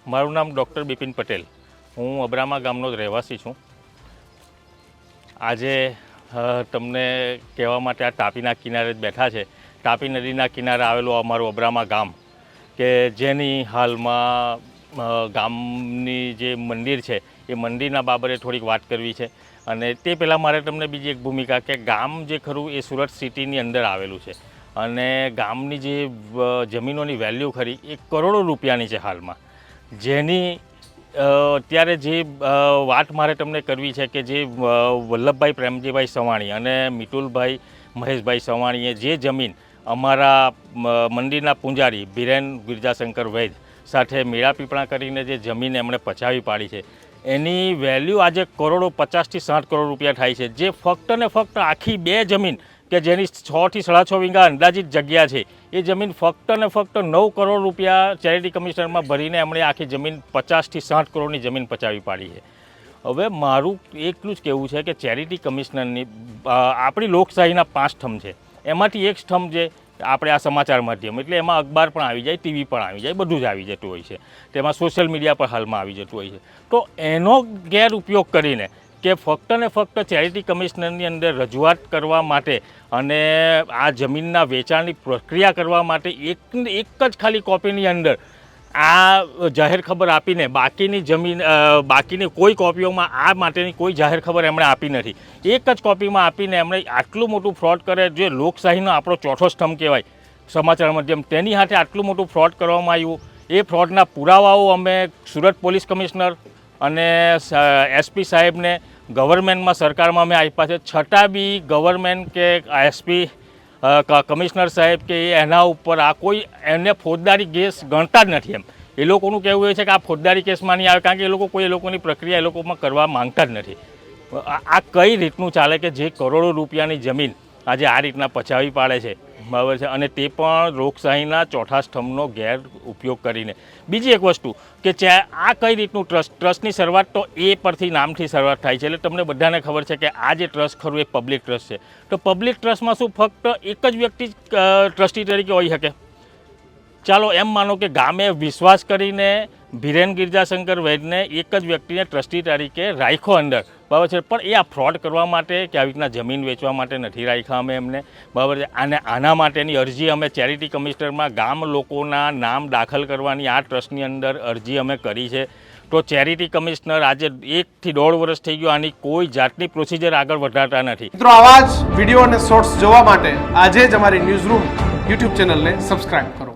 મારું નામ ડૉક્ટર બિપિન પટેલ, હું અબ્રામા ગામનો જ રહેવાસી છું। આજે તમને કહેવા માટે આ તાપીના કિનારે જ બેઠા છે। તાપી નદીના કિનારે આવેલું અમારું અબ્રામા ગામ કે જેની હાલમાં ગામની જે મંદિર છે એ મંદિરના બાબતે થોડીક વાત કરવી છે। અને તે પહેલાં મારે તમને બીજી એક ભૂમિકા કે ગામ જે ખરું એ સુરત સિટીની અંદર આવેલું છે અને ગામની જે જમીનોની વેલ્યુ ખરી એ કરોડો રૂપિયાની છે હાલમાં, જેની અત્યારે જે વાત મારે તમને કરવી છે કે જે વલ્લભભાઈ પ્રેમજીભાઈ સવાણી અને મિતુલભાઈ મહેશભાઈ સવાણીએ જે જમીન અમારા મંદિરના પૂંજારી બિરેન ગિરજાશંકર વૈદ સાથે મેળાપીપળા કરીને જે જમીન એમણે પચાવી પાડી છે એની વેલ્યુ આજે કરોડો 50 થી 60 કરોડ રૂપિયા થાય છે। જે ફક્ત ને ફક્ત આખી બે જમીન કે જેની 6 થી 6.5 વીઘા અંદાજિત જગ્યા છે એ જમીન ફક્ત ને ફક્ત 9 કરોડ રૂપિયા ચેરિટી કમિશનરમાં ભરીને એમણે આખી જમીન 50 થી 60 કરોડની જમીન પચાવી પાડી છે। હવે મારું એટલું જ કહેવું છે કે ચેરિટી કમિશનરની આપણી લોકશાહીના 5 સ્તંભ છે, એમાંથી એક સ્તંભ છે આપણે આ સમાચાર માધ્યમ, એટલે એમાં અખબાર પણ આવી જાય, ટીવી પણ આવી જાય, બધું જ આવી જતું હોય છે, તેમાં સોશિયલ મીડિયા પર હાલમાં આવી જતું હોય છે। તો એનો ગેરઉપયોગ કરીને કે ફક્ત ને ફક્ત ચેરિટી કમિશનરની અંદર રજૂઆત કરવા માટે અને આ જમીનના વેચાણની પ્રક્રિયા કરવા માટે એક જ ખાલી કોપીની અંદર આ જાહેર ખબર આપીને બાકીની કોઈ કોપીઓમાં આ માટેની કોઈ જાહેર ખબર એમણે આપી નથી। એક જ કોપીમાં આપીને એમણે આટલું મોટું ફ્રોડ કરે, જે લોકશાહીનો આપણો ચોથો સ્તંભ કહેવાય સમાચાર માધ્યમ, તેની સાથે આટલું મોટું ફ્રોડ કરવામાં આવ્યું। એ ફ્રોડના પુરાવાઓ અમે સુરત પોલીસ કમિશનર અને એસપી સાહેબને ગવર્મેન્ટમાં સરકારમાં અમે આપ્યા છે, છતાં બી ગવર્મેન્ટ કે એસપી કમિશનર સાહેબ કે એના ઉપર આ કોઈ એને ફોજદારી કેસ ગણતા જ નથી। એમ એ લોકોનું કહેવું એ છે કે આ ફોજદારી કેસમાં નહીં આવે, કારણ કે એ લોકોની પ્રક્રિયા એ લોકોમાં કરવા માંગતા જ નથી। આ કઈ રીતનું ચાલે કે જે કરોડો રૂપિયાની જમીન આજે આ રીતના પચાવી પાડે છે, બરાબર છે, અને તે પણ લોકશાહીના ચોથા સ્તંભનો ગેર ઉપયોગ કરીને। બીજી એક વસ્તુ કે આ કઈ રીતનું ટ્રસ્ટની શરૂઆત તો એ પરથી નામથી શરૂઆત થાય છે, એટલે તમને બધાને ખબર છે કે આ જે ટ્રસ્ટ ખરું એ પબ્લિક ટ્રસ્ટ છે। તો પબ્લિક ટ્રસ્ટમાં શું ફક્ત એક જ વ્યક્તિ ટ્રસ્ટી તરીકે હોઈ શકે? ચાલો એમ માનો કે ગામે વિશ્વાસ કરીને બિરેન ગિરજાશંકર વૈદને એક જ વ્યક્તિને ટ્રસ્ટી તરીકે રાખ્યો અંદર, બરાબર છે, પણ એ આ ફ્રોડ કરવા માટે કે આવી રીતના જમીન વેચવા માટે નથી રાખ્યા અમે એમને, બરાબર છે। અને આના માટેની અરજી અમે ચેરિટી કમિશનરમાં ગામ લોકોના નામ દાખલ કરવાની આ ટ્રસ્ટની અંદર અરજી અમે કરી છે। તો ચેરિટી કમિશનર આજે 1 થી 1.5 વર્ષ થઈ ગયો, આની કોઈ જાતની પ્રોસિજર આગળ વધારતા નથી। મિત્રો, આવા જ વિડીયો અને શોર્ટ્સ જોવા માટે આજે જ અમારી ન્યૂઝ રૂમ યુટ્યુબ ચેનલને સબસ્ક્રાઇબ કરો।